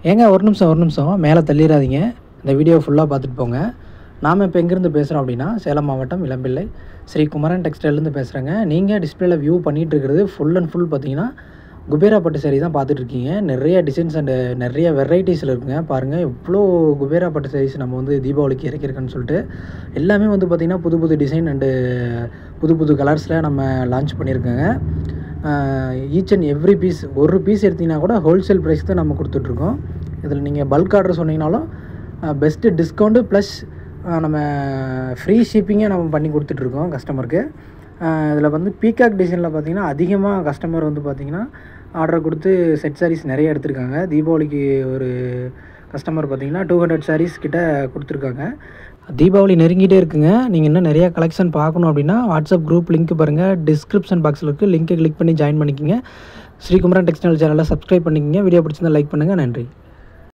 ஏங்க ஒரு நிமிஷம் மேலே தள்ளிடாதீங்க. இந்த வீடியோ ஃபுல்லாக பார்த்துட்டு போங்க. நாம் இப்போ எங்கேருந்து பேசுகிறோம் அப்படின்னா, சேலம் மாவட்டம் இளம்பிள்ளை ஸ்ரீ குமரன் டெக்ஸ்டைல்லேருந்து பேசுகிறேங்க. நீங்கள் டிஸ்பிளேல வியூ பண்ணிகிட்டு இருக்கிறது ஃபுல் அண்ட் ஃபுல் பார்த்தீங்கன்னா குபேரா பட்டு சாரீ தான் பார்த்துட்ருக்கீங்க. நிறைய டிசைன்ஸ் அண்டு நிறைய வெரைட்டிஸில் இருக்குங்க. பாருங்கள் எவ்வளோ குபேரா பட்டு சாரீஸ் நம்ம வந்து தீபாவளிக்கு இறக்கியிருக்கேன்னு சொல்லிட்டு எல்லாமே வந்து பார்த்திங்கன்னா புது புது டிசைன் அண்டு புது புது கலர்ஸில் நம்ம லான்ச் பண்ணியிருக்கோங்க. ஈச் அண்ட் எவ்ரி பீஸ் ஒரு பீஸ் எடுத்திங்கன்னா கூட ஹோல்சேல் ப்ரைஸ் தான் நம்ம கொடுத்துட்ருக்கோம். இதில் நீங்கள் பல்க் ஆர்டர் சொன்னீங்கனாலும் பெஸ்ட்டு டிஸ்கவுண்ட்டு ப்ளஸ் நம்ம ஃப்ரீ ஷிப்பிங்கே நம்ம பண்ணி கொடுத்துட்ருக்கோம் கஸ்டமருக்கு. இதில் வந்து பீகாக் டிசைனில் பார்த்திங்கன்னா அதிகமாக கஸ்டமர் வந்து பார்த்திங்கன்னா ஆர்டர் கொடுத்து செட் சாரீஸ் நிறைய எடுத்திருக்காங்க. தீபாவளிக்கு ஒரு கஸ்டமர் பார்த்திங்கன்னா 200 சாரீஸ் கிட்ட கொடுத்துருக்காங்க. தீபாவளி நெருங்கிட்டே இருக்குங்க. நீங்கள் இன்னும் நிறையா கலெக்ஷன் பார்க்கணும் அப்படின்னா வாட்ஸ்அப் குரூப் லிங்க் பாருங்கள், டிஸ்கிரிப்ஷன் பாக்ஸில் இருக்குது. லிங்க்கை கிளிக் பண்ணி ஜாயின் பண்ணிக்கோங்க. ஸ்ரீ குமரன் டெக்ஸ்டைல் சேனலை சப்ஸ்கிரைப் பண்ணிக்கோங்க. வீடியோ பிடிச்சிருந்தா லைக் பண்ணுங்கள். நன்றி.